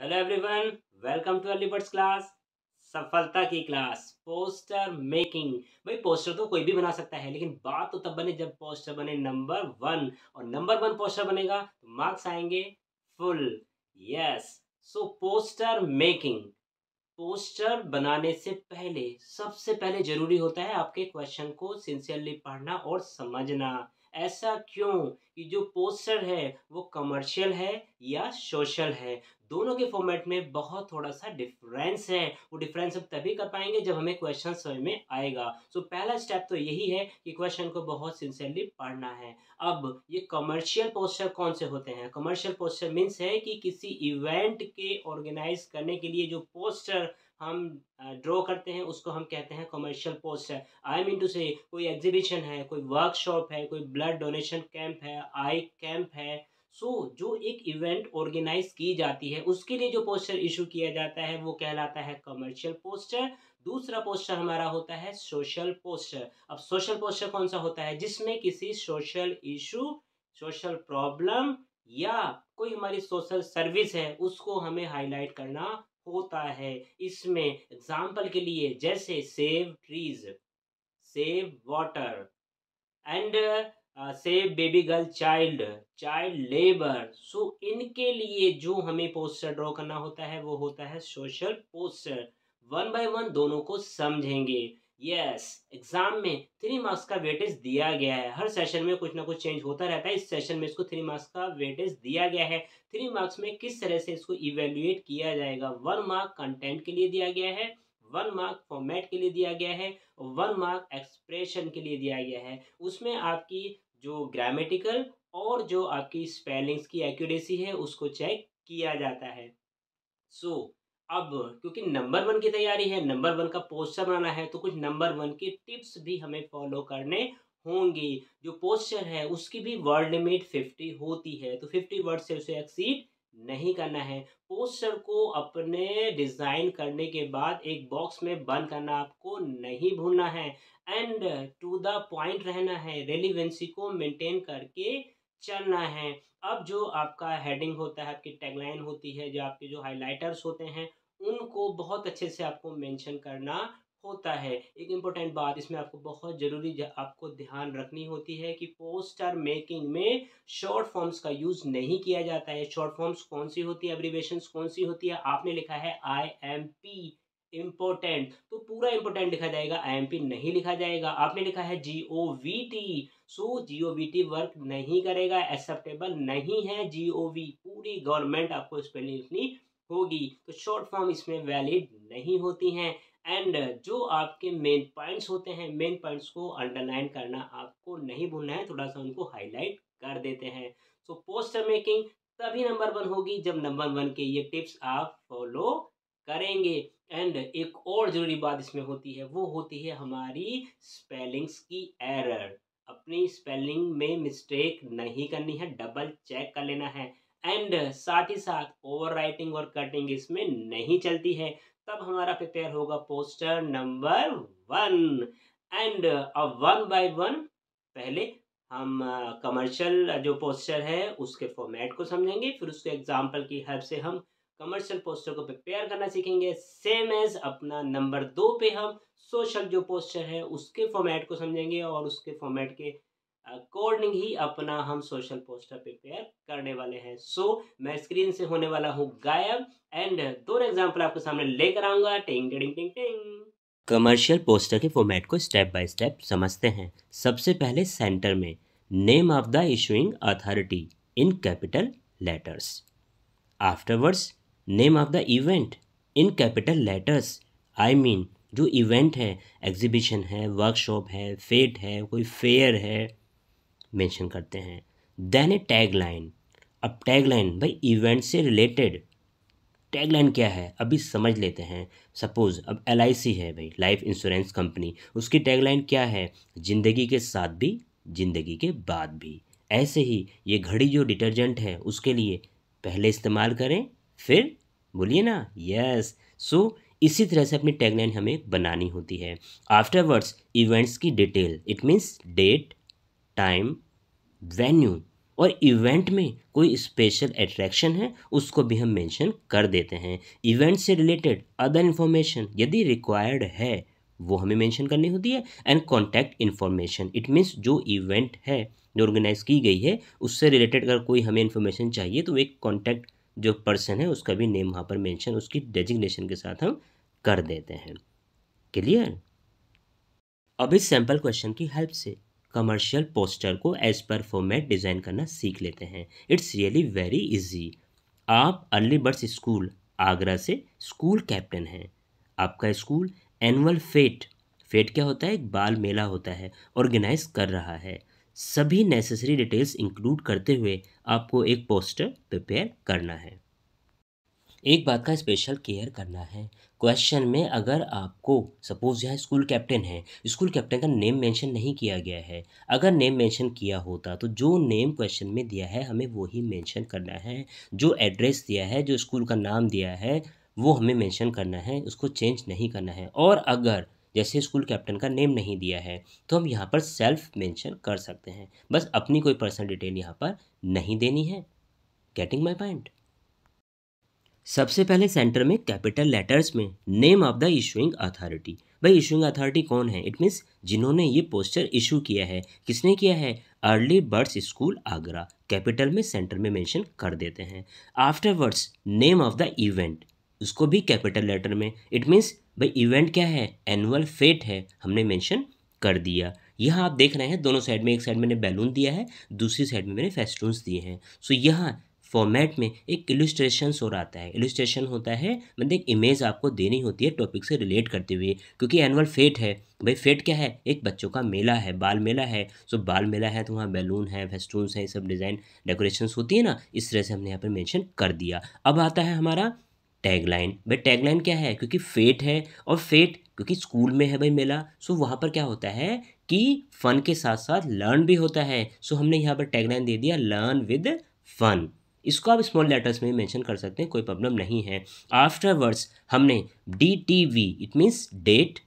Hello everyone, welcome too early birds class. सफलता की class poster making. भाई poster तो कोई भी बना सकता है, लेकिन बात तो तब बने जब पोस्टर बने नंबर वन। और नंबर वन पोस्टर बनेगा तो मार्क्स आएंगे फुल। यस। सो पोस्टर मेकिंग, पोस्टर बनाने से पहले सबसे पहले जरूरी होता है आपके क्वेश्चन को सिंसियरली पढ़ना और समझना। ऐसा क्यों कि जो पोस्टर है वो कमर्शियल है या सोशल है, दोनों के फॉर्मेट में बहुत थोड़ा सा डिफरेंस है। वो डिफरेंस हम तभी कर पाएंगे जब हमें क्वेश्चन समझ में आएगा। सो पहला स्टेप तो यही है कि क्वेश्चन को बहुत सिंसियरली पढ़ना है। अब ये कमर्शियल पोस्टर कौन से होते हैं? कमर्शियल पोस्टर मीन्स है कि किसी इवेंट के ऑर्गेनाइज करने के लिए जो पोस्टर हम ड्रॉ करते हैं उसको हम कहते हैं commercial poster. I mean to say कोई एग्जीबिशन है, कोई वर्कशॉप है, कोई ब्लड डोनेशन कैंप है, आई कैंप है। जो एक इवेंट ऑर्गेनाइज की जाती है उसके लिए जो पोस्टर इशू किया जाता है वो कहलाता है कमर्शियल पोस्टर। दूसरा पोस्टर हमारा होता है सोशल पोस्टर। अब सोशल पोस्टर कौन सा होता है? जिसमें किसी सोशल इशू, सोशल प्रॉब्लम या कोई हमारी सोशल सर्विस है उसको हमें हाईलाइट करना होता है। इसमें एग्जाम्पल के लिए जैसे save trees, save water and save baby girl child, child labour. So इनके लिए जो हमें पोस्टर ड्रॉ करना होता है वो होता है social poster. One by one दोनों को समझेंगे। यस। एग्जाम में 3 मार्क्स का वेटेज दिया गया है। हर सेशन में कुछ ना कुछ चेंज होता रहता है। इस सेशन में इसको 3 मार्क्स का वेटेज दिया गया है। 3 मार्क्स में किस तरह से इसको इवेल्युएट किया जाएगा? 1 मार्क कंटेंट के लिए दिया गया है, 1 मार्क फॉर्मेट के लिए दिया गया है और 1 मार्क एक्सप्रेशन के लिए दिया गया है। उसमें आपकी जो ग्रामेटिकल और जो आपकी स्पेलिंग्स की एक्यूरेसी है उसको चेक किया जाता है। सो अब क्योंकि नंबर वन की तैयारी है, नंबर वन का पोस्टर बनाना है, तो कुछ नंबर वन की टिप्स भी हमें फॉलो करने होंगी। जो पोस्टर है उसकी भी वर्ड लिमिट 50 होती है, तो 50 वर्ड से उसे एक्सीड नहीं करना है। पोस्टर को अपने डिज़ाइन करने के बाद एक बॉक्स में बंद करना आपको नहीं भूलना है एंड टू द पॉइंट रहना है, रेलिवेंसी को मेंटेन करके चलना है। अब जो आपका हेडिंग होता है, आपकी टैगलाइन होती है, जो आपके जो हाइलाइटर्स होते हैं उनको बहुत अच्छे से आपको मेंशन करना होता है। एक इम्पोर्टेंट बात इसमें आपको बहुत ज़रूरी आपको ध्यान रखनी होती है कि पोस्टर मेकिंग में शॉर्ट फॉर्म्स का यूज़ नहीं किया जाता है। शॉर्ट फॉर्म्स कौन सी होती है, एब्रीविएशंस कौन सी होती है? आपने लिखा है IMP इम्पोर्टेंट, तो पूरा इम्पोर्टेंट लिखा जाएगा, IMP नहीं लिखा जाएगा। आपने लिखा है GOVT, GOVT वर्क नहीं करेगा, एक्सेप्टेबल नहीं है। GOV पूरी गवर्नमेंट आपको स्पेलिंग लिखनी होगी, तो शॉर्ट फॉर्म इसमें वैलिड नहीं होती हैं। एंड जो आपके मेन पॉइंट्स होते हैं, मेन पॉइंट्स को अंडरलाइन करना आपको नहीं भूलना है, थोड़ा सा उनको हाईलाइट कर देते हैं। सो पोस्टर मेकिंग तभी नंबर वन होगी जब नंबर वन के ये टिप्स आप फॉलो करेंगे। एंड एक और ज़रूरी बात इसमें होती है, वो होती है हमारी स्पेलिंग्स की एरर। अपनी स्पेलिंग में मिस्टेक नहीं करनी है, डबल चेक कर लेना है। एंड साथ ही साथ ओवर राइटिंग और कटिंग इसमें नहीं चलती है। तब हमारा प्रिपेयर होगा पोस्टर नंबर वन। एंड अब वन बाय वन पहले हम कमर्शियल जो पोस्टर है उसके फॉर्मेट को समझेंगे, फिर उसके एग्जाम्पल की हेल्प से हम कमर्शियल पोस्टर को प्रिपेयर करना सीखेंगे। सेम एज अपना नंबर 2 पे हम सोशल जो पोस्टर है उसके फॉर्मेट को समझेंगे और उसके फॉर्मेट के अकॉर्डिंग ही अपना हम सोशल पोस्टर प्रिपेयर करने वाले हैं। मैं स्क्रीन से होने वाला हूँ गायब एंड दो एग्जाम्पल आपके सामने लेकर आऊंगा। टिंग टिंग टिंग टिंग। कमर्शियल पोस्टर के फॉर्मेट को स्टेप बाय स्टेप समझते हैं। सबसे पहले सेंटर में name of the issuing authority in capital letters. Afterwards name of the event in capital letters. I mean जो इवेंट है, एग्जीबिशन है, वर्कशॉप है, फेट है, कोई फेयर है, मेंशन करते हैं। देन ए टैग लाइन। अब टैग लाइन भाई इवेंट से रिलेटेड टैगलाइन क्या है अभी समझ लेते हैं। सपोज अब LIC है भाई, लाइफ इंश्योरेंस कंपनी, उसकी टैगलाइन क्या है? जिंदगी के साथ भी, जिंदगी के बाद भी। ऐसे ही ये घड़ी जो डिटर्जेंट है उसके लिए पहले इस्तेमाल करें फिर, बोलिए ना, यस। इसी तरह से अपनी टैगलाइन हमें बनानी होती है। आफ्टरवर्ड्स इवेंट्स की detail, it means date, time, venue, और इवेंट में कोई स्पेशल अट्रैक्शन है उसको भी हम मेंशन कर देते हैं। इवेंट से रिलेटेड अदर इन्फॉर्मेशन यदि रिक्वायर्ड है वो हमें मेंशन करनी होती है। And contact information, it means जो इवेंट है जो ऑर्गेनाइज की गई है उससे रिलेटेड अगर कोई हमें इन्फॉर्मेशन चाहिए तो एक कॉन्टैक्ट जो पर्सन है उसका भी नेम वहाँ पर मेंशन उसकी डेजिग्नेशन के साथ हम कर देते हैं। क्लियर? अब इस सैम्पल क्वेश्चन की हेल्प से कमर्शियल पोस्टर को एज पर फॉर्मेट डिज़ाइन करना सीख लेते हैं। It's really very easy. आप अर्ली बर्ड्स स्कूल आगरा से स्कूल कैप्टन हैं। आपका स्कूल एनुअल फेट, फेट क्या होता है, एक बाल मेला होता है, ऑर्गेनाइज कर रहा है। सभी नेसेसरी डिटेल्स इंक्लूड करते हुए आपको एक पोस्टर प्रिपेयर करना है। एक बात का स्पेशल केयर करना है, क्वेश्चन में अगर आपको सपोज यहाँ स्कूल कैप्टन है, स्कूल कैप्टन का नेम मेंशन नहीं किया गया है, अगर नेम मेंशन किया होता तो जो नेम क्वेश्चन में दिया है हमें वो ही मेंशन करना है। जो एड्रेस दिया है, जो स्कूल का नाम दिया है वो हमें मेंशन करना है, उसको चेंज नहीं करना है। और अगर जैसे स्कूल कैप्टन का नेम नहीं दिया है तो हम यहाँ पर सेल्फ मेंशन कर सकते हैं, बस अपनी कोई पर्सनल डिटेल यहाँ पर नहीं देनी है। Getting my point? सबसे पहले सेंटर में कैपिटल लेटर्स में name of the issuing authority. भाई इशूइंग अथॉरिटी कौन है? इट मीन्स जिन्होंने ये पोस्टर इशू किया है। किसने किया है? Early birds school Agra, capital में सेंटर में मेंशन कर देते हैं। Afterwards name of the event, उसको भी कैपिटल लेटर में। इट मीन्स भाई इवेंट क्या है? एनुअल फेट है, हमने मेंशन कर दिया। यहाँ आप देख रहे हैं दोनों साइड में, एक साइड मैंने बैलून दिया है, दूसरी साइड में मैंने फेस्टून्स दिए हैं। सो यहाँ फॉर्मेट में एक इलस्ट्रेशन और आता है। इलस्ट्रेशन होता है मतलब एक इमेज आपको देनी होती है टॉपिक से रिलेट करते हुए, क्योंकि एनुअल फेट है। भाई फेट क्या है? एक बच्चों का मेला है, बाल मेला है। सो बाल मेला है तो वहाँ बैलून है, फेस्टून्स है, ये सब डिज़ाइन डेकोरेशंस होती है ना, इस तरह से हमने यहाँ पर मेंशन कर दिया। अब आता है हमारा टैगलाइन। भाई टैगलाइन क्या है? क्योंकि फेट है और फेट क्योंकि स्कूल में है भाई मेला, सो वहाँ पर क्या होता है कि फन के साथ साथ लर्न भी होता है। सो हमने यहाँ पर टैगलाइन दे दिया, लर्न विद फन। इसको आप स्मॉल लेटर्स में मेंशन कर सकते हैं, कोई प्रॉब्लम नहीं है। आफ्टरवर्ड्स हमने DTV, it means date,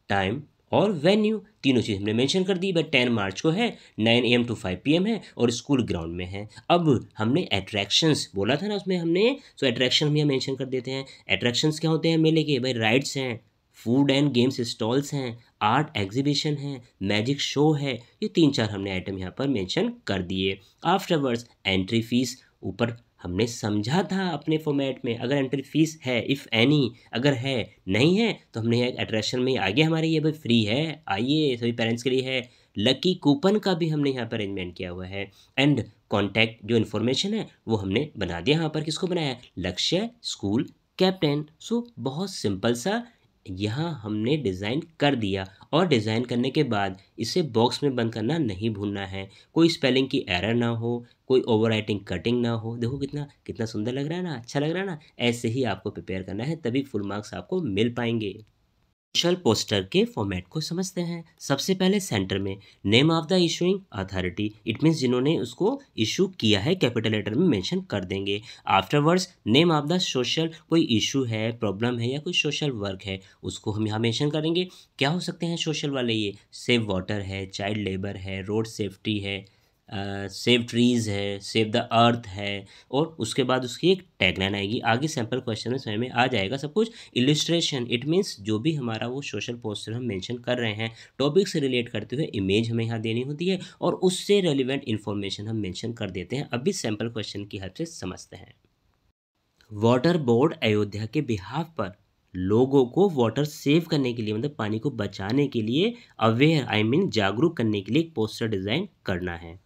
time और वेन्यू, तीनों चीज़ हमने मेंशन कर दी। बट 10 मार्च को है, 9 AM to 5 PM है और स्कूल ग्राउंड में है। अब हमने अट्रैक्शंस बोला था ना उसमें हमने, सो अट्रैक्शन हम यहाँ मेंशन कर देते हैं। अट्रैक्शंस क्या होते हैं मेले के? भाई राइड्स हैं, फूड एंड गेम्स स्टॉल्स हैं, आर्ट एग्जीबिशन है, मैजिक शो है। ये 3-4 हमने आइटम यहाँ पर मेंशन कर दिए। आफ्टरवर्ड्स एंट्री फीस, ऊपर हमने समझा था अपने फॉर्मेट में, अगर एंट्री फीस है इफ़ एनी, अगर है नहीं है तो हमने यहाँ अट्रैक्शन में आगे हमारे ये भाई फ्री है, आइए सभी पेरेंट्स के लिए है। लकी कूपन का भी हमने यहाँ पर अरेंजमेंट किया हुआ है। एंड कॉन्टैक्ट जो इन्फॉर्मेशन है वो हमने बना दिया। यहाँ पर किसको बनाया? लक्ष्य स्कूल कैप्टन। सो बहुत सिंपल सा यहाँ हमने डिज़ाइन कर दिया। और डिज़ाइन करने के बाद इसे बॉक्स में बंद करना नहीं भूलना है, कोई स्पेलिंग की एरर ना हो, कोई ओवरराइटिंग कटिंग ना हो। देखो कितना कितना सुंदर लग रहा है ना, अच्छा लग रहा है ना। ऐसे ही आपको प्रिपेयर करना है, तभी फुल मार्क्स आपको मिल पाएंगे। सोशल पोस्टर के फॉर्मेट को समझते हैं। सबसे पहले सेंटर में name of the issuing authority, it means जिन्होंने उसको इशू किया है कैपिटल लेटर में मेंशन कर देंगे। Afterwards name of the social, कोई इशू है, प्रॉब्लम है या कोई सोशल वर्क है उसको हम यहाँ मेंशन करेंगे। क्या हो सकते हैं सोशल वाले? ये सेव वाटर है, चाइल्ड लेबर है, रोड सेफ्टी है, सेव ट्रीज़ है, सेव द अर्थ है। और उसके बाद उसकी एक टैगलाइन आएगी। आगे सैम्पल क्वेश्चन में समझ में आ जाएगा सब कुछ। इलिस्ट्रेशन, इट मीन्स जो भी हमारा वो सोशल पोस्टर हम मेंशन कर रहे हैं टॉपिक से रिलेट करते हुए इमेज हमें यहाँ देनी होती है और उससे रेलिवेंट इन्फॉर्मेशन हम मेंशन कर देते हैं। अभी सैम्पल क्वेश्चन की हेल्प से समझते हैं। वाटर बोर्ड अयोध्या के बिहाफ पर लोगों को वाटर सेव करने के लिए, मतलब पानी को बचाने के लिए अवेयर जागरूक करने के लिए एक पोस्टर डिज़ाइन करना है।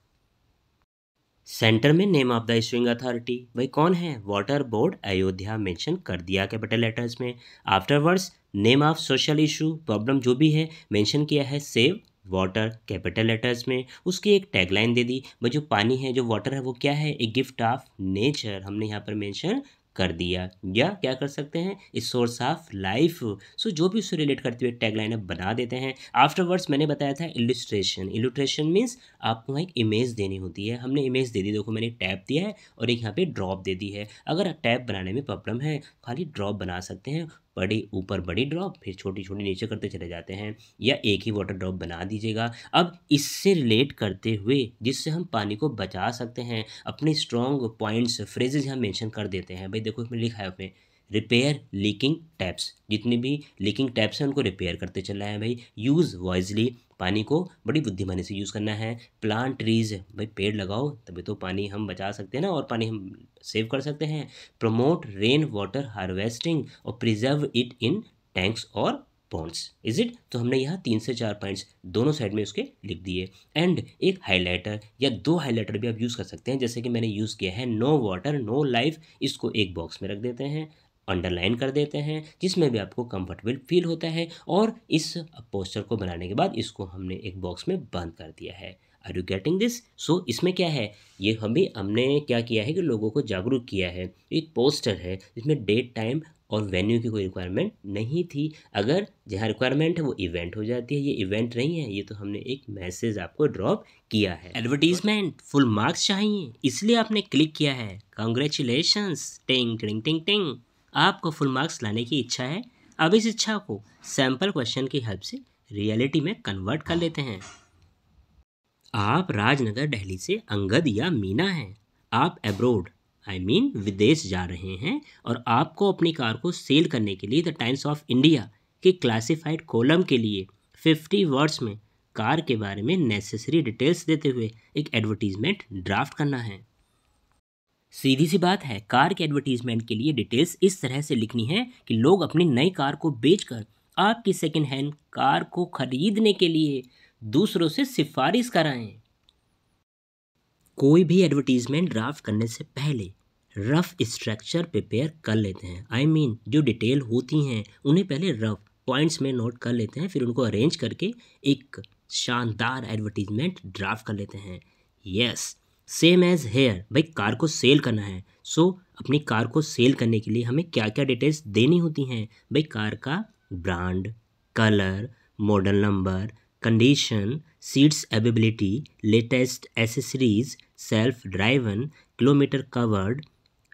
सेंटर में name of the issuing authority, भाई कौन है? वाटर बोर्ड अयोध्या मेंशन कर दिया कैपिटल लेटर्स में। Afterwards name of social issue, problem जो भी है मेंशन किया है, सेव वाटर कैपिटल लेटर्स में। उसकी एक टैगलाइन दे दी, भाई जो पानी है, जो वाटर है वो क्या है? ए गिफ्ट ऑफ नेचर, हमने यहाँ पर मेंशन कर दिया। या क्या कर सकते हैं? इस सोर्स ऑफ लाइफ। सो जो भी उससे रिलेट करते हुए टैगलाइन अब बना देते हैं। आफ्टरवर्ड्स मैंने बताया था इलस्ट्रेशन, इलस्ट्रेशन मीन्स आपको एक इमेज देनी होती है। हमने इमेज दे दी, देखो मैंने एक टैब दिया है और एक यहाँ पे ड्रॉप दे दी है। अगर टैब बनाने में प्रॉब्लम है खाली ड्रॉप बना सकते हैं, बड़ी ऊपर बड़ी ड्रॉप, फिर छोटी छोटी नीचे करते चले जाते हैं, या एक ही वाटर ड्रॉप बना दीजिएगा। अब इससे रिलेट करते हुए जिससे हम पानी को बचा सकते हैं, अपने स्ट्रॉन्ग पॉइंट्स फ्रेजेज यहाँ मेंशन कर देते हैं। भाई देखो इसमें लिखा है अपने, रिपेयर लीकिंग टैप्स, जितनी भी लीकिंग टैप्स हैं उनको रिपेयर करते चलना है भाई। यूज़ वॉइजली, पानी को बड़ी बुद्धिमानी से यूज़ करना है। प्लांट ट्रीज, भाई पेड़ लगाओ तभी तो पानी हम बचा सकते हैं ना, और पानी हम सेव कर सकते हैं। प्रमोट रेन वाटर हार्वेस्टिंग और प्रिजर्व इट इन टैंक्स और पॉन्ड्स, इज इट। तो हमने यहाँ 3 से 4 पॉइंट्स दोनों साइड में उसके लिख दिए। एंड एक हाईलाइटर या 2 हाईलाइटर भी आप यूज़ कर सकते हैं, जैसे कि मैंने यूज़ किया है नो वाटर नो लाइफ, इसको एक बॉक्स में रख देते हैं, अंडरलाइन कर देते हैं, जिसमें भी आपको कंफर्टेबल फील होता है। और इस पोस्टर को बनाने के बाद इसको हमने एक बॉक्स में बंद कर दिया है। Are you getting this? So इसमें क्या है, ये हमने क्या किया है कि लोगों को जागरूक किया है। एक पोस्टर है जिसमें डेट टाइम और वेन्यू की कोई रिक्वायरमेंट नहीं थी। अगर जहाँ रिक्वायरमेंट है वो इवेंट हो जाती है, ये इवेंट नहीं है, ये तो हमने एक मैसेज आपको ड्रॉप किया है। एडवर्टीजमेंट फुल मार्क्स चाहिए इसलिए आपने क्लिक किया है, कॉन्ग्रेचुलेशंस, टिंग टिंग टिंग टिंग, आपको फुल मार्क्स लाने की इच्छा है। अब इस इच्छा को सैम्पल क्वेश्चन की हेल्प से रियलिटी में कन्वर्ट कर लेते हैं। आप राजनगर दिल्ली से अंगद या मीना हैं। आप अब्रोड विदेश जा रहे हैं और आपको अपनी कार को सेल करने के लिए द टाइम्स ऑफ इंडिया के क्लासिफाइड कॉलम के लिए 50 वर्ड्स में कार के बारे में नेसेसरी डिटेल्स देते हुए एक एडवर्टीजमेंट ड्राफ्ट करना है। सीधी सी बात है, कार के एडवर्टीजमेंट के लिए डिटेल्स इस तरह से लिखनी है कि लोग अपनी नई कार को बेचकर आपकी सेकेंड हैंड कार को खरीदने के लिए दूसरों से सिफारिश कराएं। कोई भी एडवर्टीजमेंट ड्राफ्ट करने से पहले रफ स्ट्रक्चर प्रिपेयर कर लेते हैं। जो डिटेल होती हैं उन्हें पहले रफ पॉइंट्स में नोट कर लेते हैं, फिर उनको अरेंज करके एक शानदार एडवर्टीजमेंट ड्राफ्ट कर लेते हैं। यस, सेम एज हेयर, भाई कार को सेल करना है। सो अपनी कार को सेल करने के लिए हमें क्या क्या डिटेल्स देनी होती हैं? भाई कार का brand, colour, model number, condition, seats availability, latest accessories, self driven, kilometre covered,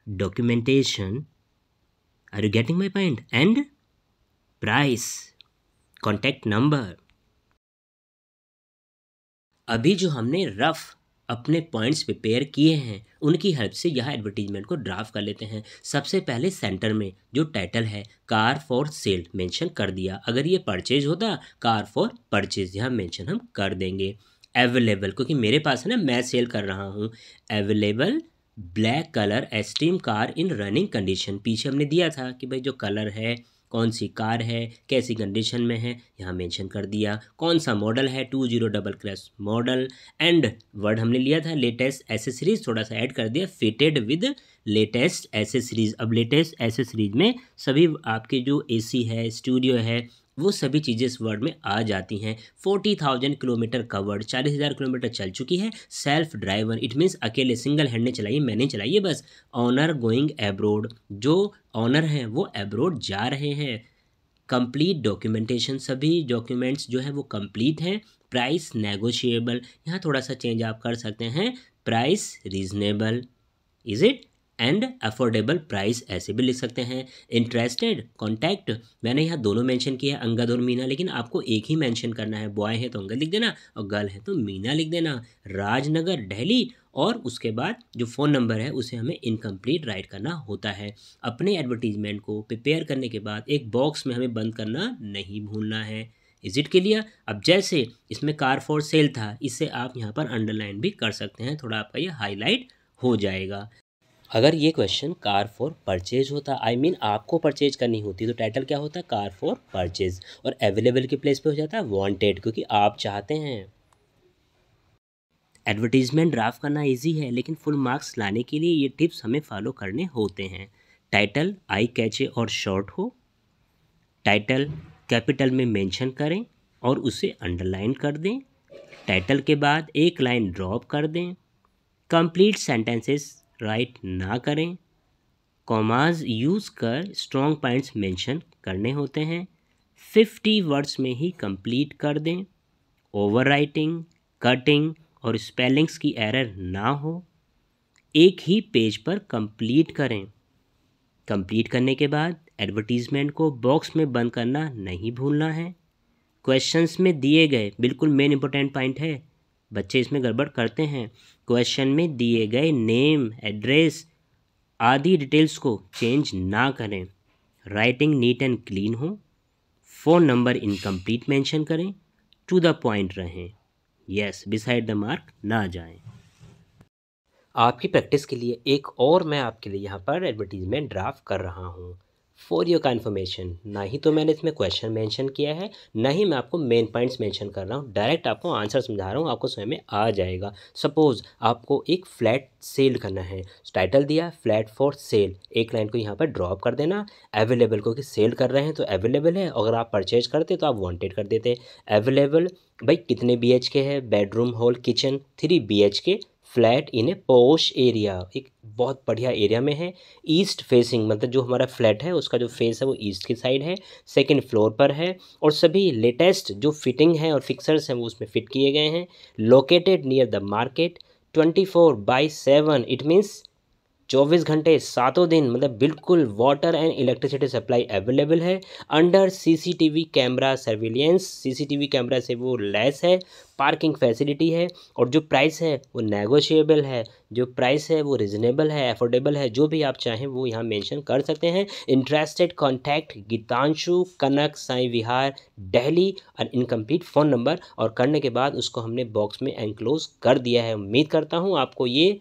documentation, are you getting my point, and price, contact number. अभी जो हमने रफ अपने पॉइंट्स प्रिपेयर किए हैं उनकी हेल्प से यह एडवर्टीजमेंट को ड्राफ्ट कर लेते हैं। सबसे पहले सेंटर में जो टाइटल है कार फॉर सेल मेंशन कर दिया। अगर ये परचेज होता, कार फॉर परचेज यहाँ मेंशन हम कर देंगे। अवेलेबल, क्योंकि मेरे पास है ना, मैं सेल कर रहा हूँ। Available black colour esteem car in running condition, पीछे हमने दिया था कि भाई जो कलर है, कौन सी कार है, कैसी कंडीशन में है, यहाँ मेंशन कर दिया। कौन सा मॉडल है, 20 मॉडल। एंड वर्ड हमने लिया था लेटेस्ट एसेसरीज, थोड़ा सा ऐड कर दिया, फिटेड विद लेटेस्ट एसेसरीज। अब लेटेस्ट एसेसरीज में सभी आपके जो एसी है, स्टूडियो है, वो सभी चीज़ें इस वर्ड में आ जाती हैं। 40,000 किलोमीटर कवर्ड, 40,000 किलोमीटर चल चुकी है। सेल्फ ड्राइवर, इट मीन्स अकेले सिंगल हैंड ने चलाई, मैंने चलाई है बस। ऑनर गोइंग एब्रोड, जो ऑनर हैं वो एब्रोड जा रहे हैं। कंप्लीट डॉक्यूमेंटेशन, सभी डॉक्यूमेंट्स जो है वो कंप्लीट हैं। प्राइस नेगोशिएबल, यहाँ थोड़ा सा चेंज आप कर सकते हैं, price reasonable, is it, and affordable price ऐसे भी लिख सकते हैं। इंटरेस्टेड कॉन्टैक्ट, मैंने यहाँ दोनों मेंशन किया है, अंगद और मीना, लेकिन आपको एक ही मेंशन करना है। बॉय है तो अंगद लिख देना और गर्ल है तो मीना लिख देना। राजनगर दिल्ली, और उसके बाद जो फ़ोन नंबर है उसे हमें इनकम्प्लीट राइट करना होता है। अपने एडवर्टीजमेंट को प्रिपेयर करने के बाद एक बॉक्स में हमें बंद करना नहीं भूलना है। Is it clear? अब जैसे इसमें कार फॉर सेल था, इसे आप यहाँ पर अंडरलाइन भी कर सकते हैं, थोड़ा आपका ये हाईलाइट हो जाएगा। अगर ये क्वेश्चन कार फॉर परचेज होता, आपको परचेज करनी होती, तो टाइटल क्या होता, कार फॉर परचेज, और अवेलेबल के प्लेस पे हो जाता है वांटेड, क्योंकि आप चाहते हैं। एडवर्टीजमेंट ड्राफ्ट करना इजी है, लेकिन फुल मार्क्स लाने के लिए ये टिप्स हमें फॉलो करने होते हैं। टाइटल आई कैचे और शॉर्ट हो, टाइटल कैपिटल में मेंशन करें और उसे अंडरलाइन कर दें, टाइटल के बाद एक लाइन ड्रॉप कर दें, कंप्लीट सेंटेंसेस राइट ना करें, कॉमाज यूज़ कर स्ट्रॉन्ग पॉइंट्स मेंशन करने होते हैं, 50 वर्ड्स में ही कंप्लीट कर दें, ओवर राइटिंग, कटिंग और स्पेलिंग्स की एरर ना हो, एक ही पेज पर कंप्लीट करें। कंप्लीट करने के बाद एडवर्टीजमेंट को बॉक्स में बंद करना नहीं भूलना है। क्वेश्चंस में दिए गए, बिल्कुल मेन इंपॉर्टेंट पॉइंट है, बच्चे इसमें गड़बड़ करते हैं। क्वेश्चन में दिए गए नेम, एड्रेस आदि डिटेल्स को चेंज ना करें। राइटिंग नीट एंड क्लीन हो। फ़ोन नंबर इनकम्प्लीट मेंशन करें। टू द पॉइंट रहें। यस, बिसाइड द मार्क ना जाएं। आपकी प्रैक्टिस के लिए एक और मैं आपके लिए यहाँ पर एडवर्टीजमेंट ड्राफ्ट कर रहा हूँ फॉर योर कन्फर्मेशन। ना ही तो मैंने इसमें क्वेश्चन मेंशन किया है, ना ही मैं आपको मेन पॉइंट्स मेंशन कर रहा हूँ, डायरेक्ट आपको आंसर समझा रहा हूँ, आपको समझ में आ जाएगा। सपोज़ आपको एक फ्लैट सेल करना है, टाइटल दिया फ्लैट फॉर सेल, एक लाइन को यहाँ पर ड्रॉप कर देना। अवेलेबल को कि सेल कर रहे हैं तो अवेलेबल है, अगर आप परचेज करते तो आप वांटेड कर देते। अवेलेबल भाई कितने BHK है, bedroom hall kitchen 3 BHK flat in A posh area, एक बहुत बढ़िया एरिया में है। ईस्ट फेसिंग मतलब जो हमारा फ्लैट है उसका जो फेस है वो ईस्ट की साइड है, सेकंड फ्लोर पर है और सभी लेटेस्ट जो फिटिंग है और फिक्सर्स हैं वो उसमें फिट किए गए हैं। Located near the market, 24/7 it means 24 घंटे 7 दिन, मतलब बिल्कुल water and electricity supply available है। Under CCTV camera surveillance, CCTV camera से वो लैस है। पार्किंग फैसिलिटी है और जो प्राइस है वो नेगोशिएबल है, जो प्राइस है वो रिजनेबल है, अफोर्डेबल है, जो भी आप चाहें वो यहाँ मेंशन कर सकते हैं। इंटरेस्टेड कॉन्टैक्ट गीतांशु कनक, साई विहार, दिल्ली। और इनकम्प्लीट फ़ोन नंबर और करने के बाद उसको हमने बॉक्स में एनक्लोज कर दिया है। उम्मीद करता हूँ आपको ये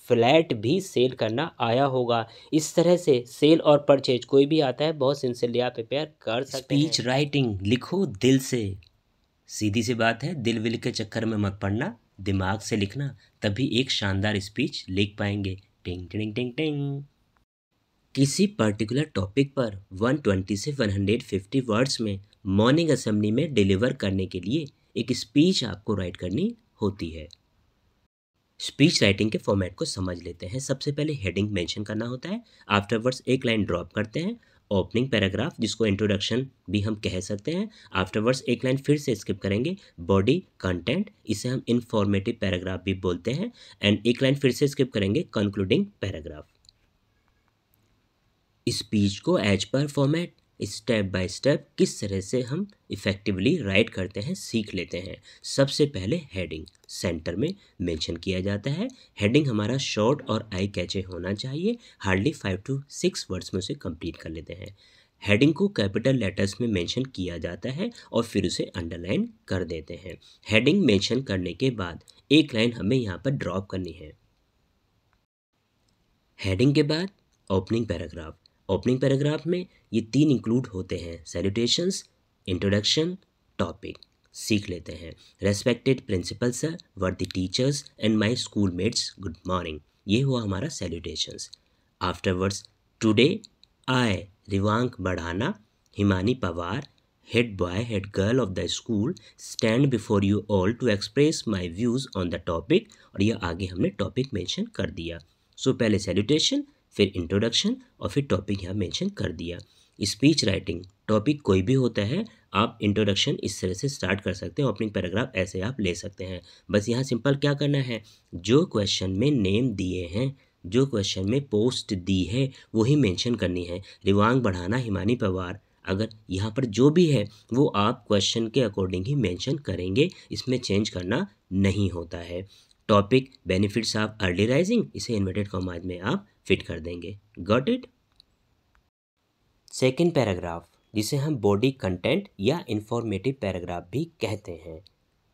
फ्लैट भी सेल करना आया होगा। इस तरह से सेल और परचेज कोई भी आता है बहुत सिंसियरली आप प्रिपेयर कर सकते हैं। स्पीच राइटिंग लिखो दिल से, सीधी सी बात है, दिल विल के चक्कर में मत पड़ना, दिमाग से लिखना, तभी एक शानदार स्पीच लिख पाएंगे। टिंग टिंग टिंग टिंग। किसी पर्टिकुलर टॉपिक पर 120 से 150 वर्ड्स में मॉर्निंग असेंबली में डिलीवर करने के लिए एक स्पीच आपको राइट करनी होती है। स्पीच राइटिंग के फॉर्मेट को समझ लेते हैं। सबसे पहले हेडिंग मेंशन करना होता है, आफ्टरवर्ड्स एक लाइन ड्रॉप करते हैं। ओपनिंग पैराग्राफ जिसको इंट्रोडक्शन भी हम कह सकते हैं, आफ्टरवर्ड्स एक लाइन फिर से स्किप करेंगे। बॉडी कंटेंट, इसे हम इंफॉर्मेटिव पैराग्राफ भी बोलते हैं। एंड एक लाइन फिर से स्किप करेंगे, कंक्लूडिंग पैराग्राफ। स्पीच को as per format step by step किस तरह से हम इफ़ेक्टिवली राइट करते हैं सीख लेते हैं। सबसे पहले हेडिंग सेंटर में मेंशन किया जाता है। हेडिंग हमारा शॉर्ट और आई कैचे होना चाहिए, हार्डली 5 to 6 वर्ड्स में उसे कंप्लीट कर लेते हैं। हेडिंग को कैपिटल लेटर्स में मेंशन किया जाता है और फिर उसे अंडरलाइन कर देते हैं। हेडिंग मेंशन करने के बाद एक लाइन हमें यहाँ पर ड्रॉप करनी है। हेडिंग के बाद ओपनिंग पैराग्राफ। ओपनिंग पैराग्राफ में ये 3 इंक्लूड होते हैं, सैल्यूटेशंस, इंट्रोडक्शन, टॉपिक। सीख लेते हैं। Respected principal sir, worthy teachers and my school mates, good morning. ये हुआ हमारा salutations. Afterwards today I Rivank Badhana, Himani Pawar, head boy head girl of the school, stand before you all to express my views on the topic. और ये आगे हमने topic mention कर दिया। सो पहले सैल्यूटेशन, फिर इंट्रोडक्शन और फिर टॉपिक यहाँ मेंशन कर दिया। स्पीच राइटिंग टॉपिक कोई भी होता है, आप इंट्रोडक्शन इस तरह से स्टार्ट कर सकते हैं, ओपनिंग पैराग्राफ ऐसे आप ले सकते हैं। बस यहाँ सिंपल क्या करना है, जो क्वेश्चन में नेम दिए हैं, जो क्वेश्चन में पोस्ट दी है वही मेंशन करनी है। रिवांग बढ़ाना, हिमानी पवार, अगर यहाँ पर जो भी है वो आप क्वेश्चन के अकॉर्डिंग ही मेंशन करेंगे, इसमें चेंज करना नहीं होता है। Topic benefits of early rising, इसे इन्वर्टेड कॉमास में आप फिट कर देंगे। Got it. सेकेंड पैराग्राफ जिसे हम बॉडी कंटेंट या इंफॉर्मेटिव पैराग्राफ भी कहते हैं,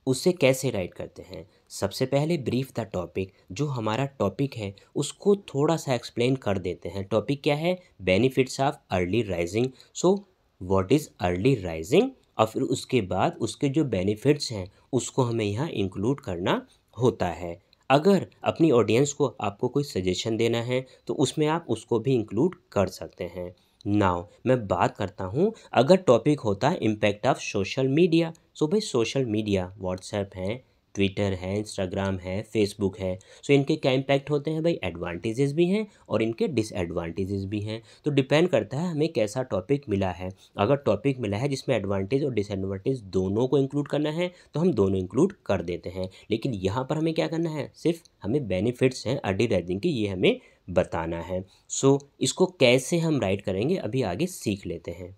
उसे कैसे राइट करते हैं। सबसे पहले ब्रीफ द टॉपिक, जो हमारा टॉपिक है उसको थोड़ा सा एक्सप्लेन कर देते हैं। टॉपिक क्या है, benefits of early rising. So what is early rising, और फिर उसके बाद उसके जो बेनिफिट्स हैं उसको हमें यहाँ इंक्लूड करना होता है। अगर अपनी ऑडियंस को आपको कोई सजेशन देना है तो उसमें आप उसको भी इंक्लूड कर सकते हैं। नाउ मैं बात करता हूँ, अगर टॉपिक होता है इम्पैक्ट ऑफ सोशल मीडिया। सो भाई सोशल मीडिया, व्हाट्सएप है, ट्विटर है, इंस्टाग्राम है, फेसबुक है। सो इनके क्या इम्पैक्ट होते हैं भाई, एडवांटेजेस भी हैं और इनके डिसएडवांटेजेस भी हैं। तो डिपेंड करता है हमें कैसा टॉपिक मिला है। अगर टॉपिक मिला है जिसमें एडवांटेज और डिसएडवांटेज दोनों को इंक्लूड करना है तो हम दोनों इंक्लूड कर देते हैं। लेकिन यहाँ पर हमें क्या करना है, सिर्फ हमें बेनिफिट्स हैं अर्ली राइजिंग की, ये हमें बताना है। सो इसको कैसे हम राइट करेंगे अभी आगे सीख लेते हैं।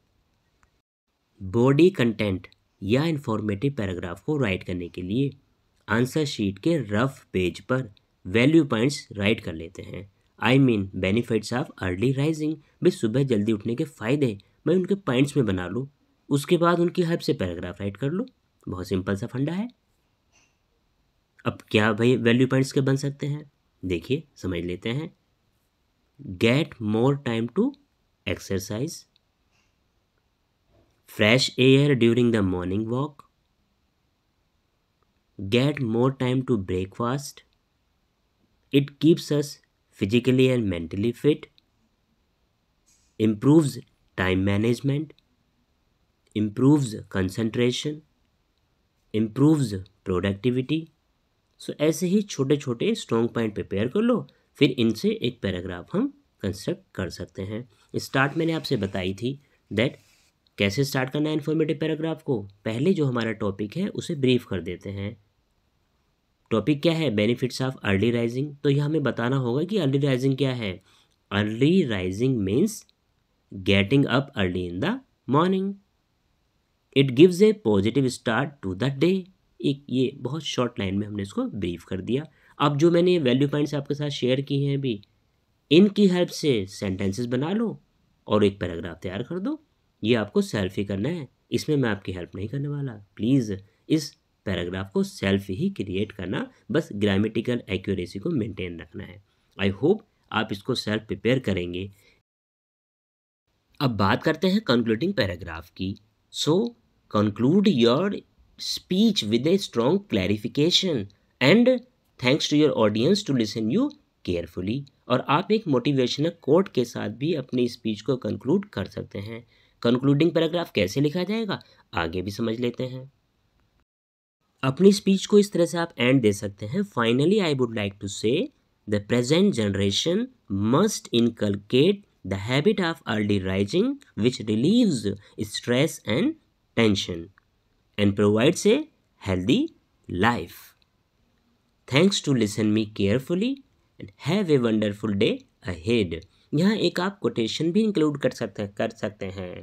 बॉडी कंटेंट या इंफॉर्मेटिव पैराग्राफ को राइट करने के लिए आंसर शीट के रफ पेज पर वैल्यू पॉइंट्स राइट कर लेते हैं। I mean benefits of early rising. भाई सुबह जल्दी उठने के फ़ायदे मैं उनके पॉइंट्स में बना लूँ, उसके बाद उनकी हेल्प से पैराग्राफ राइट कर लो। बहुत सिंपल सा फंडा है। अब क्या भाई वैल्यू पॉइंट्स के बन सकते हैं, देखिए समझ लेते हैं। Get more time to exercise, fresh air during the morning walk, get more time to breakfast, it keeps us physically and mentally fit, improves time management, improves concentration, improves productivity। सो ऐसे ही छोटे छोटे स्ट्रॉन्ग पॉइंट प्रिपेयर कर लो, फिर इनसे एक paragraph हम construct कर सकते हैं। स्टार्ट मैंने आपसे बताई थी दैट कैसे स्टार्ट करना है इन्फॉर्मेटिव पैराग्राफ को। पहले जो हमारा टॉपिक है उसे ब्रीफ कर देते हैं। टॉपिक क्या है, बेनिफिट्स ऑफ अर्ली राइजिंग। तो यह हमें बताना होगा कि अर्ली राइजिंग क्या है। Early rising means getting up early in the morning, it gives a positive start to the day. एक ये बहुत शॉर्ट लाइन में हमने इसको ब्रीफ कर दिया। अब जो मैंने वैल्यू पॉइंट्स आपके साथ शेयर किए हैं अभी, इनकी हेल्प से सेंटेंसेस बना लो और एक पैराग्राफ तैयार कर दो। ये आपको सेल्फ ही करना है, इसमें मैं आपकी हेल्प नहीं करने वाला। प्लीज़ इस पैराग्राफ को सेल्फ ही क्रिएट करना, बस ग्रामेटिकल एक्यूरेसी को मेंटेन रखना है। आई होप आप इसको सेल्फ प्रिपेयर करेंगे। अब बात करते हैं कंक्लूडिंग पैराग्राफ की। So conclude your speech with a strong clarification and thanks to your audience to listen you carefully. और आप एक मोटिवेशनल कोट के साथ भी अपनी स्पीच को कंक्लूड कर सकते हैं। कंक्लूडिंग पैराग्राफ कैसे लिखा जाएगा आगे भी समझ लेते हैं। अपनी स्पीच को इस तरह से आप एंड दे सकते हैं। Finally I would like to say the present generation must inculcate the habit of early rising which relieves stress and tension and provides a healthy life. Thanks to listen me carefully and have a wonderful day ahead. यहाँ एक आप quotation भी include कर सकते हैं।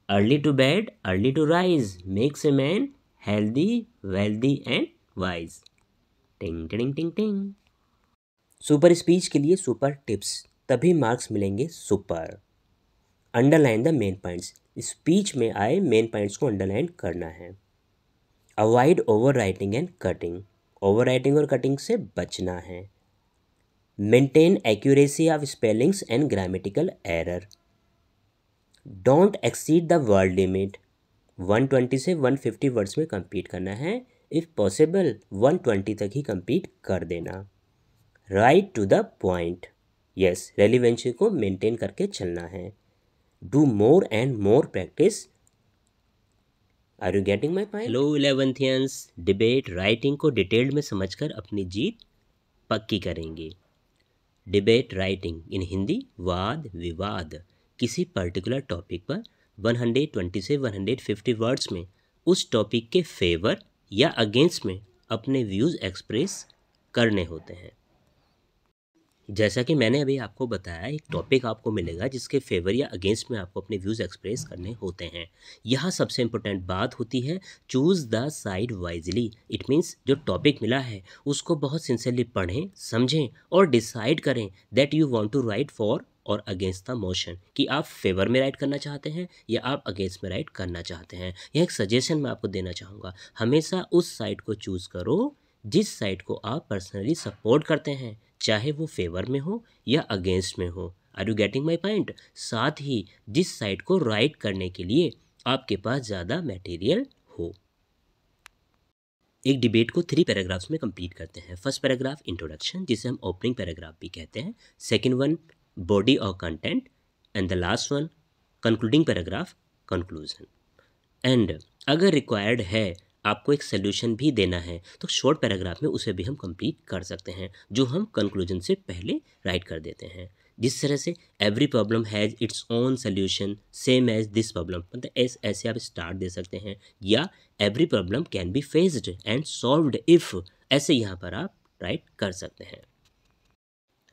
Early to bed early to rise makes a man healthy wealthy and wise. टिंग टिंग टिंग टिंग। सुपर स्पीच के लिए सुपर टिप्स, तभी मार्क्स मिलेंगे super. Underline the main points, speech में आए मेन पॉइंट्स को अंडरलाइन करना है। Avoid over writing and cutting, over writing और कटिंग से बचना है। Maintain accuracy of spellings and grammatical error. Don't exceed the word limit, 120 से 150 वर्ड्स में कंप्लीट करना है। इफ़ पॉसिबल 120 तक ही कंप्लीट कर देना। Right to the point, yes relevancy को मेंटेन करके चलना है। Do more and more practice. Are you getting my point? Hello 11th debate writing को डिटेल्ड में समझकर अपनी जीत पक्की करेंगे। डिबेट राइटिंग इन हिंदी वाद विवाद, किसी पर्टिकुलर टॉपिक पर 120 से 150 वर्ड्स में उस टॉपिक के फेवर या अगेंस्ट में अपने व्यूज़ एक्सप्रेस करने होते हैं। जैसा कि मैंने अभी आपको बताया, एक टॉपिक आपको मिलेगा जिसके फेवर या अगेंस्ट में आपको अपने व्यूज़ एक्सप्रेस करने होते हैं। यहाँ सबसे इम्पोर्टेंट बात होती है choose the side wisely. It means जो टॉपिक मिला है उसको बहुत सिंसियरली पढ़ें, समझें और डिसाइड करें that you want to write for और अगेंस्ट द मोशन, कि आप फेवर में राइट करना चाहते हैं या आप अगेंस्ट में राइट करना चाहते हैं। यह एक सजेशन मैं आपको देना चाहूँगा, हमेशा उस साइड को चूज़ करो जिस साइड को आप पर्सनली सपोर्ट करते हैं, चाहे वो फेवर में हो या अगेंस्ट में हो। Are you getting my point? साथ ही जिस साइड को राइट करने के लिए आपके पास ज़्यादा मटेरियल हो। एक डिबेट को 3 पैराग्राफ्स में कंप्लीट करते हैं। फर्स्ट पैराग्राफ इंट्रोडक्शन, जिसे हम ओपनिंग पैराग्राफ भी कहते हैं। सेकेंड वन बॉडी और content, and the last one concluding paragraph conclusion. And अगर रिक्वायर्ड है आपको एक सोल्यूशन भी देना है तो शॉर्ट पैराग्राफ में उसे भी हम कंप्लीट कर सकते हैं, जो हम कंक्लूजन से पहले राइट कर देते हैं। जिस तरह से every problem has its own solution same as this problem, मतलब ऐसे आप स्टार्ट दे सकते हैं, या every problem can be faced and solved if, ऐसे यहाँ पर आप राइट कर सकते हैं।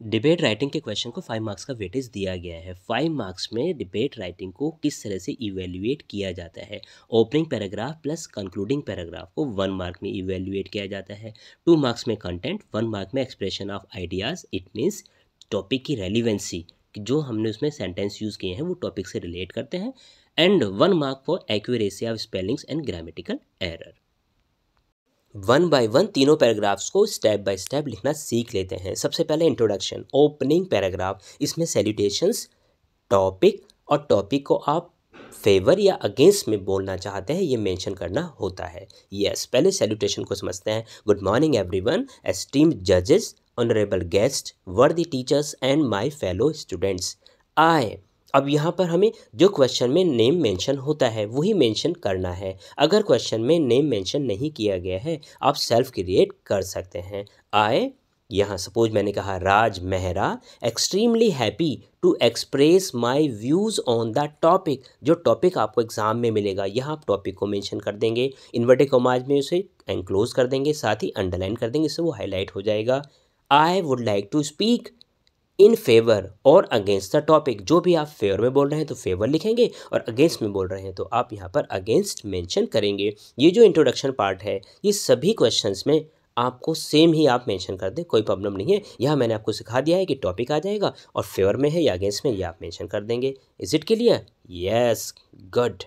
डिबेट राइटिंग के क्वेश्चन को 5 मार्क्स का वेटेज दिया गया है। 5 मार्क्स में डिबेट राइटिंग को किस तरह से इवेल्युएट किया जाता है। Opening paragraph plus concluding paragraph को 1 मार्क में इवेल्युएट किया जाता है। 2 मार्क्स में कंटेंट, 1 मार्क में expression of ideas. It means topic की रेलिवेंसी, जो हमने उसमें सेंटेंस यूज़ किए हैं वो टॉपिक से रिलेट करते हैं। And 1 mark for accuracy of spellings and grammatical error. 1 by 1 तीनों पैराग्राफ्स को स्टेप बाय स्टेप लिखना सीख लेते हैं। सबसे पहले इंट्रोडक्शन, ओपनिंग पैराग्राफ। इसमें सैल्यूटेशंस, टॉपिक और टॉपिक को आप फेवर या अगेंस्ट में बोलना चाहते हैं ये मेंशन करना होता है। यस, पहले सैल्यूटेशन को समझते हैं। गुड मॉर्निंग एवरीवन, एस्टीम्ड जजेस, honourable guest, worthy teachers and my fellow students. I, अब यहाँ पर हमें जो क्वेश्चन में नेम मेंशन होता है वही मेंशन करना है। अगर क्वेश्चन में नेम मेंशन नहीं किया गया है आप सेल्फ क्रिएट कर सकते हैं। आई, यहाँ सपोज मैंने कहा Raj Mehra extremely happy to express my views on the topic. जो टॉपिक आपको एग्जाम में मिलेगा यहाँ आप टॉपिक को मेंशन कर देंगे, इन्वर्टेड कॉमास में उसे एनक्लोज कर देंगे, साथ ही अंडरलाइन कर देंगे, इससे वो हाईलाइट हो जाएगा। I would like to speak in favour और अगेंस्ट द टॉपिक। जो भी आप फेवर में बोल रहे हैं तो फेवर लिखेंगे और अगेंस्ट में बोल रहे हैं तो आप यहाँ पर अगेंस्ट मेंशन करेंगे। ये जो इंट्रोडक्शन पार्ट है ये सभी क्वेश्चंस में आपको सेम ही आप मेंशन कर दें, कोई प्रॉब्लम नहीं है। यहाँ मैंने आपको सिखा दिया है कि टॉपिक आ जाएगा और फेवर में है या अगेंस्ट में ये आप मेंशन कर देंगे। Is it clear? Yes, good.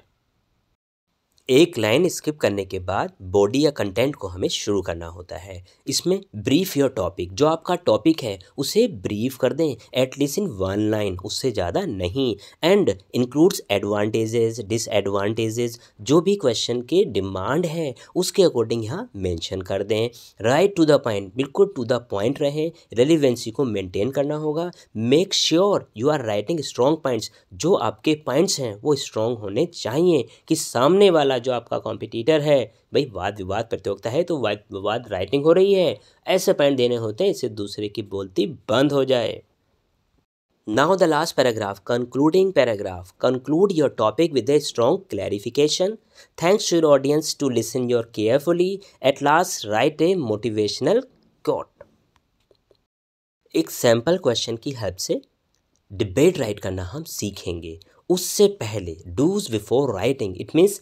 एक लाइन स्किप करने के बाद बॉडी या कंटेंट को हमें शुरू करना होता है। इसमें ब्रीफ योर टॉपिक, जो आपका टॉपिक है उसे ब्रीफ कर दें एटलीस्ट इन 1 लाइन, उससे ज़्यादा नहीं। एंड इंक्लूड्स एडवांटेजेस, डिसएडवांटेजेस, जो भी क्वेश्चन के डिमांड है उसके अकॉर्डिंग यहाँ मेंशन कर दें। राइट टू द पॉइंट, बिल्कुल टू द पॉइंट रहें, रेलिवेंसी को मेंटेन करना होगा। Make sure you are writing strong points, जो आपके पॉइंट्स हैं वो स्ट्रॉन्ग होने चाहिए कि सामने वाला जो आपका कॉम्पिटिटर है, भाई वाद विवाद प्रतियोगिता है तो वाद विवाद राइटिंग हो रही है, ऐसे पॉइंट देने होते हैं इससे दूसरे की बोलती बंद हो जाए। Now the last paragraph, concluding paragraph. Conclude your topic with a strong clarification. Thanks to your audience to listen your carefully. At last write a motivational quote. एक सैम्पल क्वेश्चन की हेल्प से डिबेट राइट करना हम सीखेंगे। उससे पहले do's before writing, it means